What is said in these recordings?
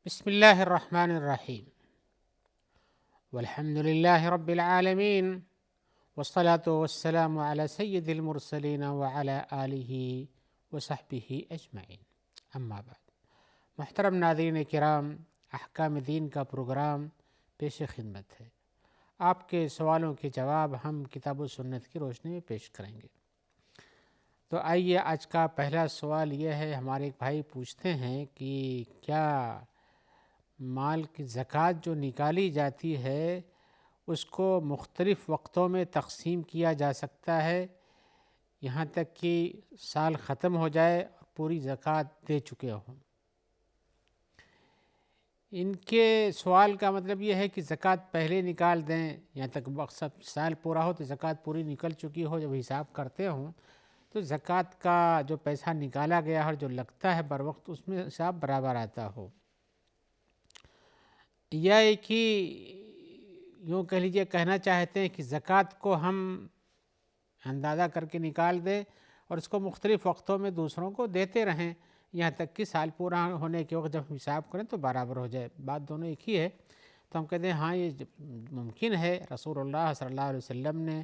بسم الله الرحمن الرحيم والحمد لله رب العالمين والصلاة والسلام على سيد المرسلين وعلى آله وصحبه اجمعین اما بعد، محترم ناظرین کرام، احکام دین کا پروگرام پیش خدمت ہے۔ آپ کے سوالوں کے جواب ہم کتاب و سنت کی روشنی میں پیش کریں گے۔ تو آئیے، آج کا پہلا سوال یہ ہے، ہمارے ایک بھائی پوچھتے ہیں کہ کیا مال کی زکوٰۃ جو نکالی جاتی ہے اس کو مختلف وقتوں میں تقسیم کیا جا سکتا ہے، یہاں تک کہ سال ختم ہو جائے اور پوری زکوٰۃ دے چکے ہوں؟ ان کے سوال کا مطلب یہ ہے کہ زکوٰۃ پہلے نکال دیں، یہاں تک مقصد سال پورا ہو تو زکوٰۃ پوری نکل چکی ہو، جب حساب کرتے ہوں تو زکوٰۃ کا جو پیسہ نکالا گیا اور جو لگتا ہے بر وقت اس میں حساب برابر آتا ہو، یا ایک ہی یوں کہہ لیجیے کہنا چاہتے ہیں کہ زکوٰۃ کو ہم اندازہ کر کے نکال دیں اور اس کو مختلف وقتوں میں دوسروں کو دیتے رہیں، یہاں تک کہ سال پورا ہونے کے وقت جب حساب کریں تو برابر ہو جائے۔ بات دونوں ایک ہی ہے، تو ہم کہتے ہیں ہاں یہ ممکن ہے۔ رسول اللہ صلی اللہ علیہ وسلم نے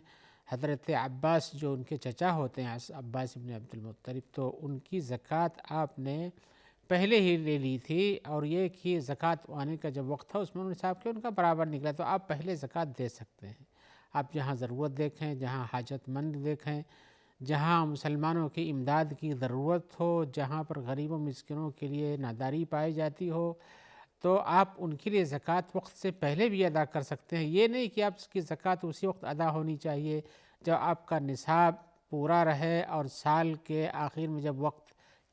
حضرت عباس جو ان کے چچا ہوتے ہیں، عباس ابن عبد المطلب، تو ان کی زکوٰۃ آپ نے پہلے ہی لے لی تھی، اور یہ کہ زکوٰۃ آنے کا جب وقت تھا اس میں انہوں نے حساب کیا ان کا برابر نکلا، تو آپ پہلے زکوٰۃ دے سکتے ہیں۔ آپ جہاں ضرورت دیکھیں، جہاں حاجت مند دیکھیں، جہاں مسلمانوں کی امداد کی ضرورت ہو، جہاں پر غریب و مسکینوں کے لیے ناداری پائی جاتی ہو، تو آپ ان کے لیے زکوٰۃ وقت سے پہلے بھی ادا کر سکتے ہیں۔ یہ نہیں کہ آپ کی زکوٰۃ اسی وقت ادا ہونی چاہیے جب آپ کا نصاب پورا رہے، اور سال کے آخر میں جب وقت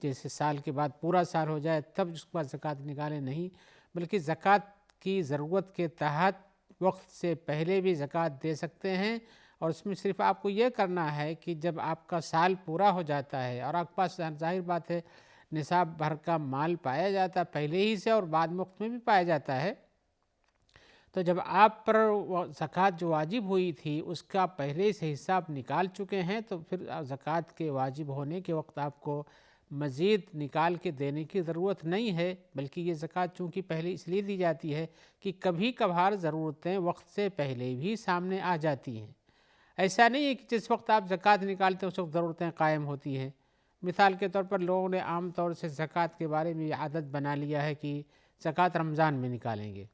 جیسے سال کے بعد پورا سال ہو جائے تب اس کے بعد زکوٰۃ نکالیں، نہیں، بلکہ زکوٰۃ کی ضرورت کے تحت وقت سے پہلے بھی زکوٰۃ دے سکتے ہیں، اور اس میں صرف آپ کو یہ کرنا ہے کہ جب آپ کا سال پورا ہو جاتا ہے اور آپ کے پاس ظاہر بات ہے نصاب بھر کا مال پایا جاتا ہے پہلے ہی سے اور بعد وقت میں بھی پایا جاتا ہے، تو جب آپ پر زکوٰۃ جو واجب ہوئی تھی اس کا پہلے سے حساب نکال چکے ہیں، تو پھر زکوٰۃ کے واجب ہونے کے وقت آپ کو مزید نکال کے دینے کی ضرورت نہیں ہے، بلکہ یہ زکوٰۃ چونکہ پہلے اس لیے دی جاتی ہے کہ کبھی کبھار ضرورتیں وقت سے پہلے بھی سامنے آ جاتی ہیں۔ ایسا نہیں ہے کہ جس وقت آپ زکوٰۃ نکالتے ہیں اس وقت ضرورتیں قائم ہوتی ہیں۔ مثال کے طور پر لوگوں نے عام طور سے زکوٰۃ کے بارے میں یہ عادت بنا لیا ہے کہ زکوٰۃ رمضان میں نکالیں گے،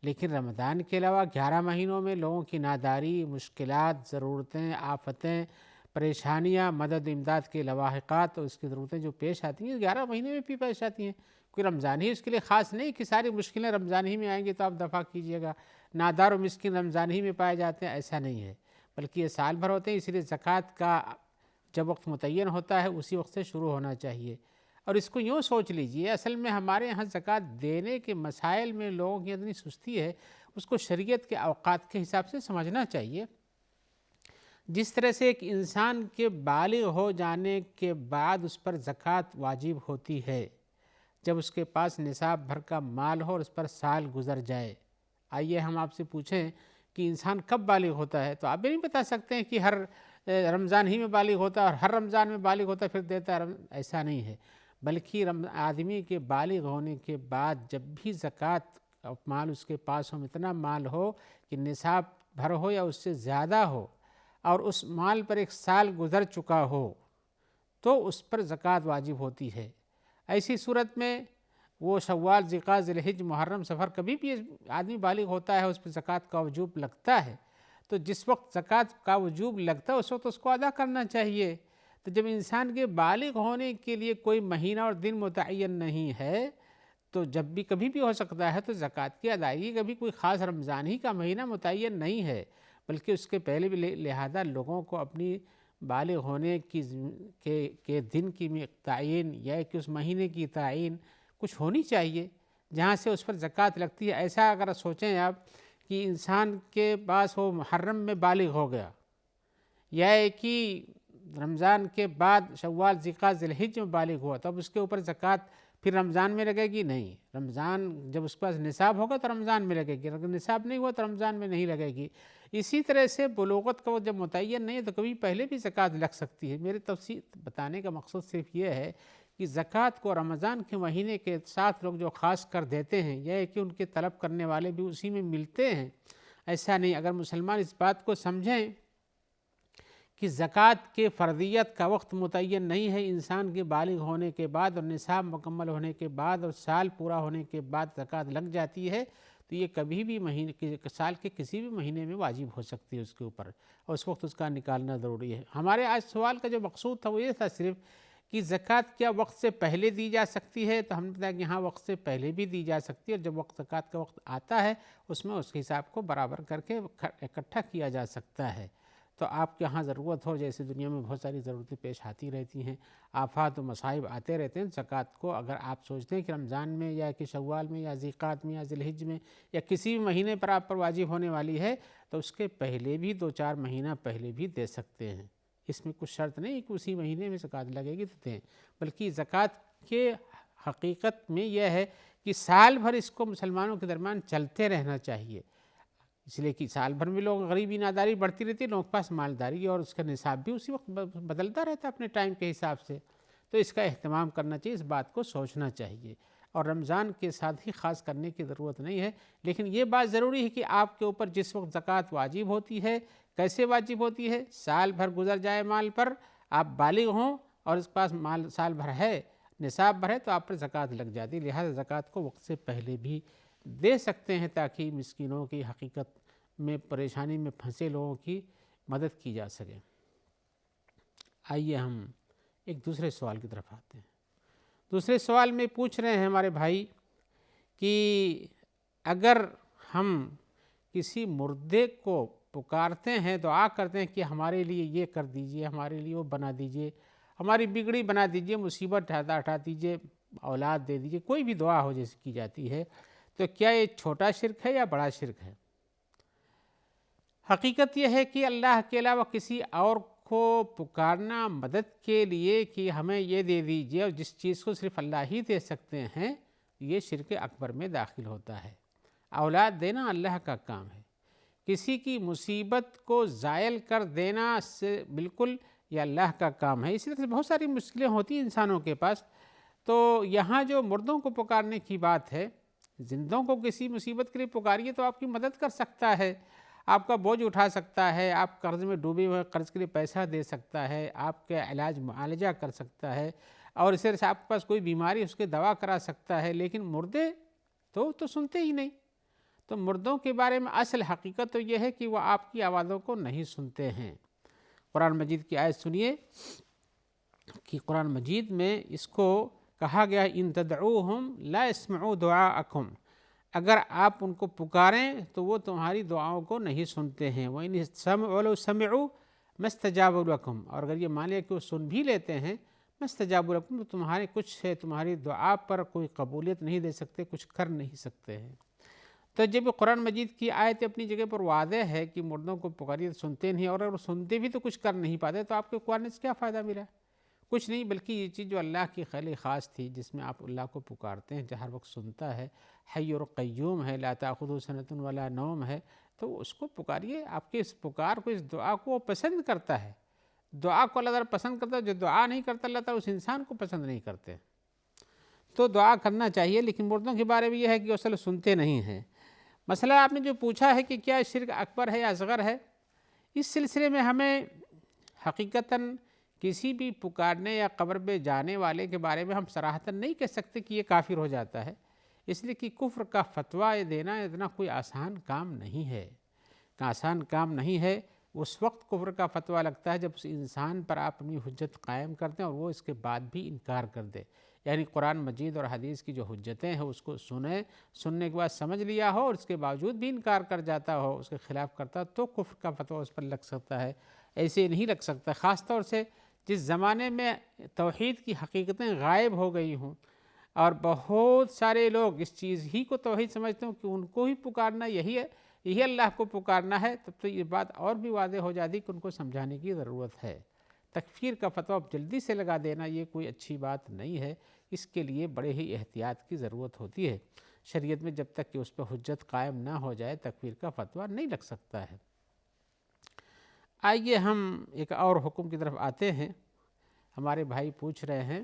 لیکن رمضان کے علاوہ 11 مہینوں میں لوگوں کی ناداری، مشکلات، ضرورتیں، آفتیں، پریشانیاں، مدد امداد کے لواحقات اور اس کی ضرورتیں جو پیش آتی ہیں 11 مہینے میں بھی پیش آتی ہیں، کوئی رمضان ہی اس کے لیے خاص نہیں کہ ساری مشکلیں رمضان ہی میں آئیں گی تو آپ دفع کیجئے گا، نادار و مسکین رمضان ہی میں پائے جاتے ہیں، ایسا نہیں ہے، بلکہ یہ سال بھر ہوتے ہیں، اس لیے زکوٰۃ کا جب وقت متعین ہوتا ہے اسی وقت سے شروع ہونا چاہیے۔ اور اس کو یوں سوچ لیجئے، اصل میں ہمارے یہاں زکوٰۃ دینے کے مسائل میں لوگوں کی اتنی سستی ہے، اس کو شریعت کے اوقات کے حساب سے سمجھنا چاہیے۔ جس طرح سے ایک انسان کے بالغ ہو جانے کے بعد اس پر زکوٰۃ واجب ہوتی ہے جب اس کے پاس نصاب بھر کا مال ہو اور اس پر سال گزر جائے۔ آئیے ہم آپ سے پوچھیں کہ انسان کب بالغ ہوتا ہے، تو آپ بھی نہیں بتا سکتے ہیں کہ ہر رمضان ہی میں بالغ ہوتا ہے اور ہر رمضان میں بالغ ہوتا ہے پھر دیتا ہے، ایسا نہیں ہے، بلکہ آدمی کے بالغ ہونے کے بعد جب بھی زکوٰۃ مال اس کے پاس ہو، اتنا مال ہو کہ نصاب بھر ہو یا اس سے زیادہ ہو، اور اس مال پر ایک سال گزر چکا ہو، تو اس پر زکوٰۃ واجب ہوتی ہے۔ ایسی صورت میں وہ شوال، ذوالقعدہ، ذوالحجہ، محرم، سفر، کبھی بھی آدمی بالغ ہوتا ہے اس پر زکوٰۃ کا وجوب لگتا ہے، تو جس وقت زکوٰۃ کا وجوب لگتا ہے اس وقت اس کو ادا کرنا چاہیے۔ تو جب انسان کے بالغ ہونے کے لیے کوئی مہینہ اور دن متعین نہیں ہے، تو جب بھی کبھی بھی ہو سکتا ہے، تو زکوٰۃ کی ادائیگی کبھی کوئی خاص رمضان ہی کا مہینہ متعین نہیں ہے، بلکہ اس کے پہلے بھی لہذا لوگوں کو اپنی بالغ ہونے کے دن کی تعین یا کہ اس مہینے کی تعین کچھ ہونی چاہیے جہاں سے اس پر زکوٰۃ لگتی ہے۔ ایسا اگر سوچیں آپ کہ انسان کے پاس وہ محرم میں بالغ ہو گیا، یا ایک ہی رمضان کے بعد شوال، ذوالقعدہ، ذوالحجہ میں بالغ ہوا، تب اس کے اوپر زکوٰۃ پھر رمضان میں لگے گی؟ نہیں، رمضان جب اس کے پاس نصاب ہوگا تو رمضان میں لگے گی، اگر نصاب نہیں ہوا تو رمضان میں نہیں لگے گی۔ اسی طرح سے بلوغت کا جب متعین نہیں ہے تو کبھی پہلے بھی زکوٰۃ لگ سکتی ہے۔ میرے تفصیل بتانے کا مقصد صرف یہ ہے کہ زکوٰۃ کو رمضان کے مہینے کے ساتھ لوگ جو خاص کر دیتے ہیں، یہ ہے کہ ان کے طلب کرنے والے بھی اسی میں ملتے ہیں، ایسا نہیں۔ اگر مسلمان اس بات کو سمجھیں کہ زکوٰۃ کے فرضیت کا وقت متعین نہیں ہے، انسان کے بالغ ہونے کے بعد اور نصاب مکمل ہونے کے بعد اور سال پورا ہونے کے بعد زکوٰۃ لگ جاتی ہے، تو یہ کبھی بھی سال کے کسی بھی مہینے میں واجب ہو سکتی ہے اس کے اوپر، اور اس وقت اس کا نکالنا ضروری ہے۔ ہمارے آج سوال کا جو مقصود تھا وہ یہ تھا صرف کہ زکوٰۃ کیا وقت سے پہلے دی جا سکتی ہے، تو ہم نے بتایا کہ یہاں وقت سے پہلے بھی دی جا سکتی ہے، اور جب وقت زکوٰۃ کا وقت آتا ہے اس میں اس کے حساب کو برابر کر کے اکٹھا کیا جا سکتا ہے۔ تو آپ کے ہاں ضرورت ہو، جیسے دنیا میں بہت ساری ضرورتیں پیش آتی رہتی ہیں، آفات و مصائب آتے رہتے ہیں، زکوٰۃ کو اگر آپ سوچتے ہیں کہ رمضان میں یا کہ شوال میں یا ذیقعد میں یا ذی الحجہ میں یا کسی بھی مہینے پر آپ پر واجب ہونے والی ہے، تو اس کے پہلے بھی 2-4 مہینہ پہلے بھی دے سکتے ہیں۔ اس میں کچھ شرط نہیں کہ اسی مہینے میں زکوٰۃ لگے گی تو دیں، بلکہ زکوٰۃ کے حقیقت میں یہ ہے کہ سال بھر اس کو مسلمانوں کے درمیان چلتے رہنا چاہیے، اس لیے کہ سال بھر میں لوگ غریبی ناداری بڑھتی رہتی ہے، لوگوں کے پاس مالداری اور اس کا نصاب بھی اسی وقت بدلتا رہتا ہے اپنے ٹائم کے حساب سے، تو اس کا اہتمام کرنا چاہیے، اس بات کو سوچنا چاہیے، اور رمضان کے ساتھ ہی خاص کرنے کی ضرورت نہیں ہے۔ لیکن یہ بات ضروری ہے کہ آپ کے اوپر جس وقت زکوٰۃ واجب ہوتی ہے، کیسے واجب ہوتی ہے؟ سال بھر گزر جائے مال پر، آپ بالغ ہوں اور اس پاس مال سال بھر ہے، نصاب بھر ہے، تو آپ پر زکوٰۃ لگ جاتی ہے، لہذا زکوٰۃ کو وقت سے پہلے بھی دے سکتے ہیں تاکہ مسکینوں کی حقیقت میں پریشانی میں پھنسے لوگوں کی مدد کی جا سکے۔ آئیے ہم ایک دوسرے سوال کی طرف آتے ہیں۔ دوسرے سوال میں پوچھ رہے ہیں ہمارے بھائی کہ اگر ہم کسی مردے کو پکارتے ہیں، دعا کرتے ہیں کہ ہمارے لیے یہ کر دیجئے، ہمارے لیے وہ بنا دیجئے، ہماری بگڑی بنا دیجئے، مصیبت ہٹا دیجئے، اولاد دے دیجئے، کوئی بھی دعا ہو جیسے کی جاتی ہے، تو کیا یہ چھوٹا شرک ہے یا بڑا شرک ہے؟ حقیقت یہ ہے کہ اللہ کے علاوہ کسی اور کو پکارنا مدد کے لیے کہ ہمیں یہ دے دیجئے، اور جس چیز کو صرف اللہ ہی دے سکتے ہیں، یہ شرک اکبر میں داخل ہوتا ہے۔ اولاد دینا اللہ کا کام ہے، کسی کی مصیبت کو زائل کر دینا سے بالکل یہ اللہ کا کام ہے۔ اسی طرح سے بہت ساری مشکلیں ہوتی ہیں انسانوں کے پاس، تو یہاں جو مردوں کو پکارنے کی بات ہے، زندوں کو کسی مصیبت کے لیے پکاریے تو آپ کی مدد کر سکتا ہے، آپ کا بوجھ اٹھا سکتا ہے، آپ قرض میں ڈوبے ہوئے قرض کے لیے پیسہ دے سکتا ہے، آپ کا علاج معالجہ کر سکتا ہے، اور اس طرح سے آپ کے پاس کوئی بیماری اس کے دوا کرا سکتا ہے، لیکن مردے تو سنتے ہی نہیں۔ تو مردوں کے بارے میں اصل حقیقت تو یہ ہے کہ وہ آپ کی آوازوں کو نہیں سنتے ہیں۔ قرآن مجید کی آیت سنیے کہ قرآن مجید میں اس کو کہا گیا ان تدعوہم لا يسمعوا دعاءکم، اگر آپ ان کو پکاریں تو وہ تمہاری دعاؤں کو نہیں سنتے ہیں۔ وَإِنِ اسْتَمَعُوا لَوْ سَمِعُوا مَا اسْتَجَابُوا لَكُمْ، اور اگر یہ مان لیا کہ وہ سن بھی لیتے ہیں، مَا اسْتَجَابُوا لَكُمْ، تو تمہارے کچھ ہے، تمہاری دعا پر کوئی قبولیت نہیں دے سکتے، کچھ کر نہیں سکتے ہیں۔ تو جب قرآن مجید کی آیت اپنی جگہ پر واضح ہے کہ مردوں کو پکاریے تو سنتے نہیں، اور اگر سنتے بھی تو کچھ کر نہیں پاتے، تو آپ کے پکارنے سے کیا فائدہ ملا؟ کچھ نہیں، بلکہ یہ چیز جو اللہ کی خیل خاص تھی، جس میں آپ اللہ کو پکارتے ہیں، ہر وقت سنتا ہے، حی اور قیوم ہے، لا تأخذہ سنۃ ولا نوم ہے، تو اس کو پکاریے۔ آپ کے اس پکار کو، اس دعا کو وہ پسند کرتا ہے، دعا کو اللہ تعالیٰ پسند کرتا ہے، جو دعا نہیں کرتا اللہ تعالیٰ اس انسان کو پسند نہیں کرتے۔ تو دعا کرنا چاہیے، لیکن مردوں کے بارے میں یہ ہے کہ وہ اصل سنتے نہیں ہیں۔ مسئلہ آپ نے جو پوچھا ہے کہ کیا شرک اکبر ہے یا اصغر ہے، اس سلسلے میں ہمیں حقیقتاً کسی بھی پکارنے یا قبر پہ جانے والے کے بارے میں ہم صراحتاً نہیں کہہ سکتے کہ یہ کافر ہو جاتا ہے، اس لیے کہ کفر کا فتویٰ دینا اتنا کوئی آسان کام نہیں ہے، آسان کام نہیں ہے۔ اس وقت کفر کا فتویٰ لگتا ہے جب اس انسان پر آپ اپنی حجت قائم کرتے ہیں اور وہ اس کے بعد بھی انکار کر دے، یعنی قرآن مجید اور حدیث کی جو حجتیں ہیں اس کو سننے کے بعد سمجھ لیا ہو اور اس کے باوجود بھی انکار کر جاتا ہو، اس کے خلاف کرتا، تو کفر کا فتویٰ اس پر لگ سکتا ہے، ایسے نہیں لگ سکتا۔ خاص طور سے جس زمانے میں توحید کی حقیقتیں غائب ہو گئی ہوں اور بہت سارے لوگ اس چیز ہی کو توحید سمجھتے ہوں کہ ان کو ہی پکارنا یہی ہے، یہی اللہ کو پکارنا ہے، تب تو یہ بات اور بھی واضح ہو جاتی کہ ان کو سمجھانے کی ضرورت ہے۔ تکفیر کا فتویٰ جلدی سے لگا دینا یہ کوئی اچھی بات نہیں ہے، اس کے لیے بڑے ہی احتیاط کی ضرورت ہوتی ہے۔ شریعت میں جب تک کہ اس پہ حجت قائم نہ ہو جائے تکفیر کا فتویٰ نہیں لگ سکتا ہے۔ آئیے ہم ایک اور حکم کی طرف آتے ہیں۔ ہمارے بھائی پوچھ رہے ہیں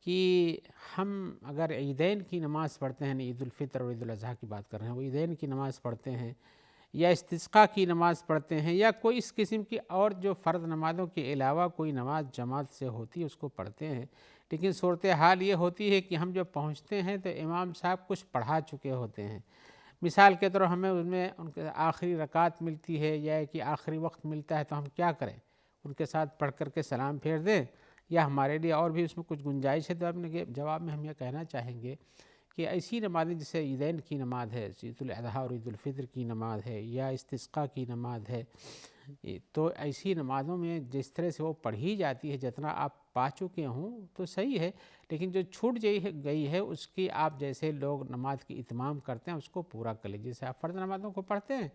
کہ ہم اگر عیدین کی نماز پڑھتے ہیں، عید الفطر اور عید الاضحیٰ کی بات کر رہے ہیں، وہ عیدین کی نماز پڑھتے ہیں یا استسقاء کی نماز پڑھتے ہیں یا کوئی اس قسم کی اور جو فرض نمازوں کے علاوہ کوئی نماز جماعت سے ہوتی ہے اس کو پڑھتے ہیں، لیکن صورتحال یہ ہوتی ہے کہ ہم جب پہنچتے ہیں تو امام صاحب کچھ پڑھا چکے ہوتے ہیں. مثال کے طور ہمیں ان میں ان کے آخری رکعت ملتی ہے یا کہ آخری وقت ملتا ہے، تو ہم کیا کریں؟ ان کے ساتھ پڑھ کر کے سلام پھیر دیں یا ہمارے لیے اور بھی اس میں کچھ گنجائش ہے؟ تو اپنے جواب میں ہم یہ کہنا چاہیں گے کہ ایسی نمازیں جیسے عیدین کی نماز ہے، عید الاضحیٰ اور عید الفطر کی نماز ہے یا استسقاء کی نماز ہے، تو ایسی نمازوں میں جس طرح سے وہ پڑھی جاتی ہے جتنا آپ پا چکے ہوں تو صحیح ہے، لیکن جو چھوٹ گئی ہے اس کی آپ جیسے لوگ نماز کی اتمام کرتے ہیں اس کو پورا کر لیجیے. جیسے آپ فرض نمازوں کو پڑھتے ہیں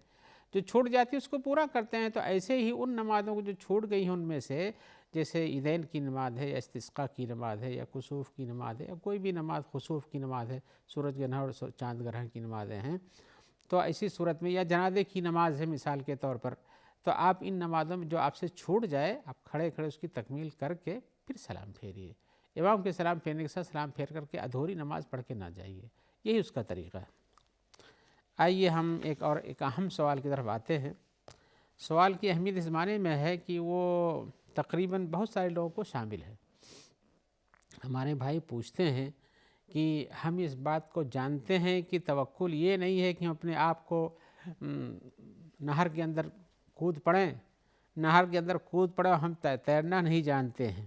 جو چھوٹ جاتی ہے اس کو پورا کرتے ہیں، تو ایسے ہی ان نمازوں کو جو چھوٹ گئی ہیں ان میں سے جیسے عیدین کی نماز ہے یا استسقاء کی نماز ہے یا کسوف کی نماز ہے یا کوئی بھی نماز، خسوف کی نماز ہے، سورج گرہن اور چاند گرہن کی نمازیں ہیں، تو ایسی صورت میں یا جنازے کی نماز ہے مثال کے طور پر، تو آپ ان نمازوں میں جو آپ سے چھوٹ جائے آپ کھڑے کھڑے اس کی تکمیل کر کے پھر سلام پھیریے. امام کے سلام پھیرنے کے ساتھ سلام پھیر کر کے ادھوری نماز پڑھ کے نہ جائیے، یہی اس کا طریقہ ہے. آئیے ہم ایک اہم سوال کی طرف آتے ہیں. سوال کی اہمیت اس معنی میں ہے کہ وہ تقریباً بہت سارے لوگوں کو شامل ہے. ہمارے بھائی پوچھتے ہیں کہ ہم اس بات کو جانتے ہیں کہ توکل یہ نہیں ہے کہ ہم اپنے آپ کو نہر کے اندر کود پڑیں اور ہم تیرنا نہیں جانتے ہیں،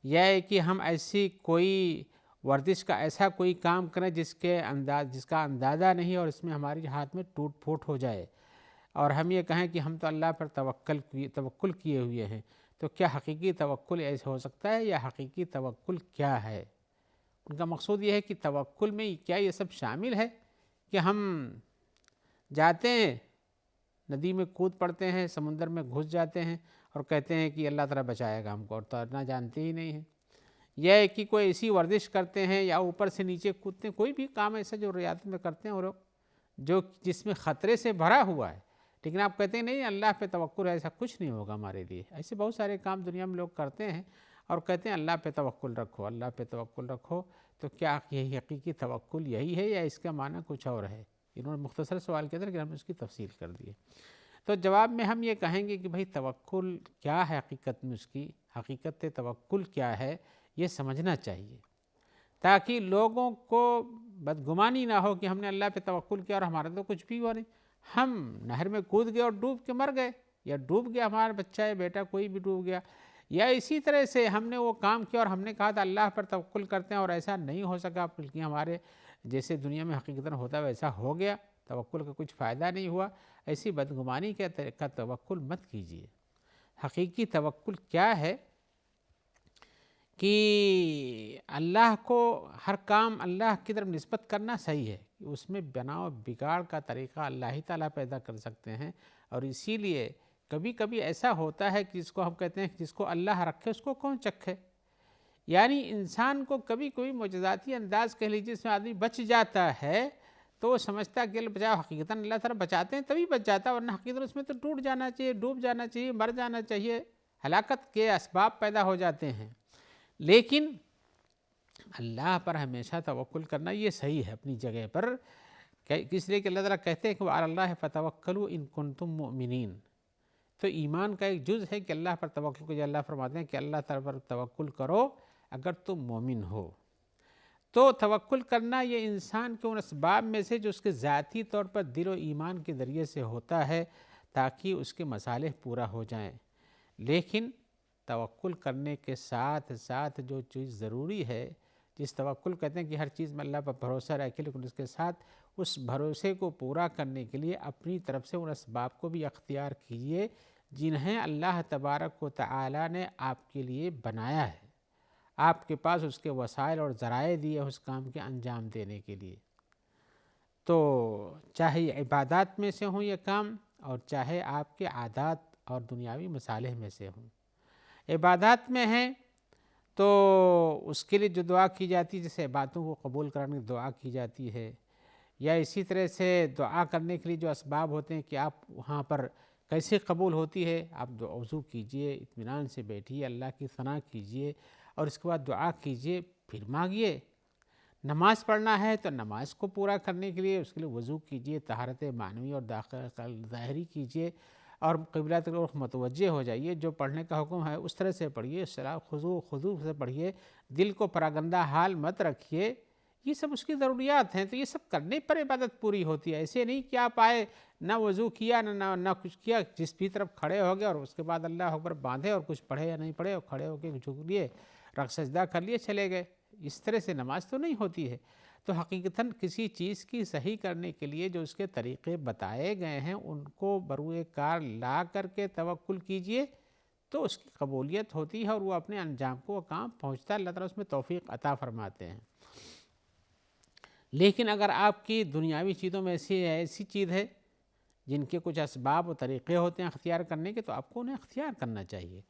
یا کہ ہم ایسی کوئی ورزش کا ایسا کوئی کام کریں جس کا اندازہ نہیں اور اس میں ہماری ہاتھ میں ٹوٹ پھوٹ ہو جائے، اور ہم یہ کہیں کہ ہم تو اللہ پر توکل کیے ہوئے ہیں. تو کیا حقیقی توکل ایسا ہو سکتا ہے یا حقیقی توکل کیا ہے؟ ان کا مقصود یہ ہے کہ توکل میں کیا یہ سب شامل ہے کہ ہم جاتے ہیں ندی میں کود پڑتے ہیں، سمندر میں گھس جاتے ہیں اور کہتے ہیں کہ اللہ تعالیٰ بچائے گا ہم کو، اور تیرنا جانتے ہی نہیں ہیں، یا کہ کوئی ایسی ورزش کرتے ہیں یا اوپر سے نیچے کودتے ہیں، کوئی بھی کام ایسا جو ریاضت میں کرتے ہیں اور جو جس میں خطرے سے بھرا ہوا ہے، لیکن آپ کہتے ہیں نہیں اللہ پہ توکل ہے، ایسا کچھ نہیں ہوگا ہمارے لیے. ایسے بہت سارے کام دنیا میں لوگ کرتے ہیں اور کہتے ہیں اللہ پہ توکل رکھو، اللہ پہ توکل رکھو. تو کیا یہی حقیقی توکل یہی ہے یا اس کا معنی کچھ اور ہے؟ انہوں نے مختصر سوال کیا تھا کہ ہم نے اس کی تفصیل کر دی ہے. تو جواب میں ہم یہ کہیں گے کہ بھئی توکل کیا ہے حقیقت میں، اس کی حقیقت توکل کیا ہے یہ سمجھنا چاہیے تاکہ لوگوں کو بدگمانی نہ ہو کہ ہم نے اللہ پہ توکل کیا اور ہمارا تو کچھ بھی ہوا نہیں، ہم نہر میں کود گئے اور ڈوب کے مر گئے، یا ڈوب گیا ہمارا بچہ ہے بیٹا کوئی بھی ڈوب گیا، یا اسی طرح سے ہم نے وہ کام کیا اور ہم نے کہا تھا اللہ پر توکل کرتے ہیں اور ایسا نہیں ہو سکا بلکہ ہمارے جیسے دنیا میں حقیقتاً ہوتا ہے ویسا ہو گیا، توکل کا کچھ فائدہ نہیں ہوا. ایسی بدگمانی کا توکل مت کیجیے. حقیقی توکل کیا ہے کہ اللہ کو ہر کام اللہ کی طرف نسبت کرنا صحیح ہے، اس میں بنا و بگاڑ کا طریقہ اللہ ہی تعالیٰ پیدا کر سکتے ہیں، اور اسی لیے کبھی کبھی ایسا ہوتا ہے کہ جس کو ہم کہتے ہیں کہ جس کو اللہ رکھے اس کو کون چکھے، یعنی انسان کو کبھی کبھی معجزاتی انداز کہہ لیجیے جس میں آدمی بچ جاتا ہے تو وہ سمجھتا ہے کہ اللہ بچاؤ، حقیقتاً اللہ تعالیٰ بچاتے ہیں تبھی بچ جاتا ہے، ورنہ حقیقتاً اس میں تو ٹوٹ جانا چاہیے، ڈوب جانا چاہیے، مر جانا چاہیے، ہلاکت کے اسباب پیدا ہو جاتے ہیں. لیکن اللہ پر ہمیشہ توکل کرنا یہ صحیح ہے اپنی جگہ پر، اس لیے کہ اللہ تعالیٰ کہتے ہیں کہ وَعَلَى اللَّهِ فَتَوَكَّلُوا إِن كُنتُم مُؤْمِنِينَ. تو ایمان کا ایک جز ہے کہ اللہ پر توکل کو، اللہ فرماتے ہیں کہ اللہ تعالیٰ پر توکل کرو اگر تم مومن ہو. تو توکل کرنا یہ انسان کے ان اسباب میں سے جو اس کے ذاتی طور پر دل و ایمان کے ذریعے سے ہوتا ہے تاکہ اس کے مصالح پورا ہو جائیں. لیکن توکل کرنے کے ساتھ ساتھ جو چیز ضروری ہے، جس توکل کہتے ہیں کہ ہر چیز میں اللہ پر بھروسہ رکھے، لیکن اس کے ساتھ اس بھروسے کو پورا کرنے کے لیے اپنی طرف سے ان اسباب کو بھی اختیار کیجیے جنہیں اللہ تبارک و تعالی نے آپ کے لیے بنایا ہے، آپ کے پاس اس کے وسائل اور ذرائع دیے اس کام کے انجام دینے کے لیے. تو چاہے عبادات میں سے ہوں یہ کام اور چاہے آپ کے عادات اور دنیاوی مصالح میں سے ہوں. عبادات میں ہیں تو اس کے لیے جو دعا کی جاتی ہے، جیسے باتوں کو قبول کرنے کی دعا کی جاتی ہے، یا اسی طرح سے دعا کرنے کے لیے جو اسباب ہوتے ہیں کہ آپ وہاں پر کیسے قبول ہوتی ہے، آپ وضو کیجئے، اطمینان سے بیٹھیے، اللہ کی ثنا کیجئے اور اس کے بعد دعا کیجئے. پھر مانگیے۔ نماز پڑھنا ہے تو نماز کو پورا کرنے کے لیے اس کے لیے وضو کیجیے، طہارت معنوی اور ظاہری کیجیے، اور قبلہ کی طرف متوجہ ہو جائیے۔ جو پڑھنے کا حکم ہے اس طرح سے پڑھیے، خضوع سے پڑھیے، دل کو پراگندہ حال مت رکھیے۔ یہ سب اس کی ضروریات ہیں، تو یہ سب کرنے پر عبادت پوری ہوتی ہے۔ ایسے نہیں کہ آپ آئے نہ وضو کیا نہ کچھ کیا، جس بھی طرف کھڑے ہو گئے اور اس کے بعد اللہ اکبر باندھے اور کچھ پڑھے یا نہیں پڑھے، اور کھڑے ہو کے جھک لیے، رکوع سجدہ کر لیے، چلے گئے۔ اس طرح سے نماز تو نہیں ہوتی ہے۔ تو حقیقتاً کسی چیز کی صحیح کرنے کے لیے جو اس کے طریقے بتائے گئے ہیں ان کو بروئے کار لا کر کے توکل کیجئے تو اس کی قبولیت ہوتی ہے، اور وہ اپنے انجام کو کام پہنچتا ہے۔ اللہ تعالیٰ اس میں توفیق عطا فرماتے ہیں۔ لیکن اگر آپ کی دنیاوی چیزوں میں ایسی چیز ہے جن کے کچھ اسباب و طریقے ہوتے ہیں اختیار کرنے کے، تو آپ کو انہیں اختیار کرنا چاہیے۔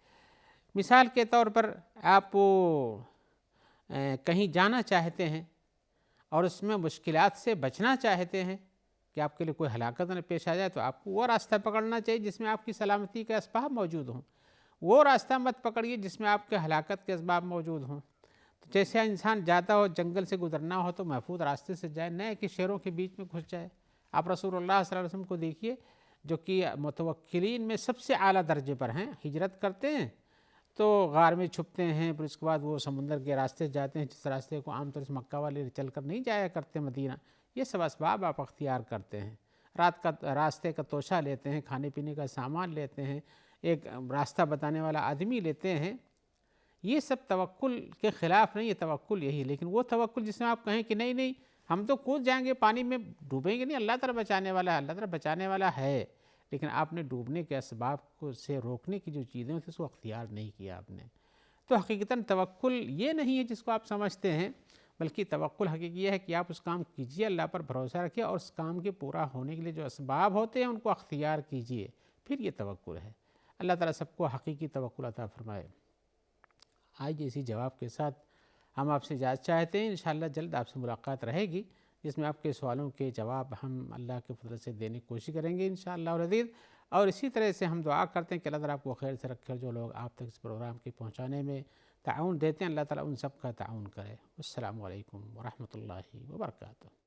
مثال کے طور پر آپ کہیں جانا چاہتے ہیں اور اس میں مشکلات سے بچنا چاہتے ہیں کہ آپ کے لیے کوئی ہلاکت نہ پیش آ جائے، تو آپ کو وہ راستہ پکڑنا چاہیے جس میں آپ کی سلامتی کے اسباب موجود ہوں۔ وہ راستہ مت پکڑیے جس میں آپ کے ہلاکت کے اسباب موجود ہوں۔ تو جیسے انسان جاتا ہو، جنگل سے گزرنا ہو تو محفوظ راستے سے جائے، نہ کہ شیروں کے بیچ میں گھس جائے۔ آپ رسول اللہ صلی اللہ علیہ وسلم کو دیکھیے جو کہ متوکلین میں سب سے اعلیٰ درجے پر ہیں، ہجرت کرتے ہیں تو غار میں چھپتے ہیں، پھر اس کے بعد وہ سمندر کے راستے جاتے ہیں، جس راستے کو عام طور سے مکہ والے چل کر نہیں جایا کرتے مدینہ۔ یہ سب اسباب آپ اختیار کرتے ہیں، راستے کا توشہ لیتے ہیں، کھانے پینے کا سامان لیتے ہیں، ایک راستہ بتانے والا آدمی لیتے ہیں۔ یہ سب توکل کے خلاف نہیں ہے، توکل یہی، لیکن وہ توکل جس میں آپ کہیں کہ نہیں ہم تو کود جائیں گے، پانی میں ڈوبیں گے نہیں، اللہ تعالیٰ بچانے والا ہے، اللہ تعالیٰ بچانے والا ہے، لیکن آپ نے ڈوبنے کے اسباب کو سے روکنے کی جو چیزیں ہوتی ہیں اس کو اختیار نہیں کیا آپ نے۔ تو حقیقتاً توکل یہ نہیں ہے جس کو آپ سمجھتے ہیں، بلکہ توکل حقیقی یہ ہے کہ آپ اس کام کیجئے، اللہ پر بھروسہ رکھیے، اور اس کام کے پورا ہونے کے لیے جو اسباب ہوتے ہیں ان کو اختیار کیجئے، پھر یہ توکل ہے۔ اللہ تعالیٰ سب کو حقیقی توکل عطا فرمائے۔ آج اسی جواب کے ساتھ ہم آپ سے اجازت چاہتے ہیں، انشاءاللہ جلد آپ سے ملاقات رہے گی جس میں آپ کے سوالوں کے جواب ہم اللہ کے فضل سے دینے کی کوشش کریں گے انشاءاللہ العزیز۔ اور اسی طرح سے ہم دعا کرتے ہیں کہ اللہ تعالیٰ آپ کو خیر سے رکھے، جو لوگ آپ تک اس پروگرام کے پہنچانے میں تعاون دیتے ہیں اللہ تعالیٰ ان سب کا تعاون کرے۔ السلام علیکم ورحمۃ اللہ وبرکاتہ۔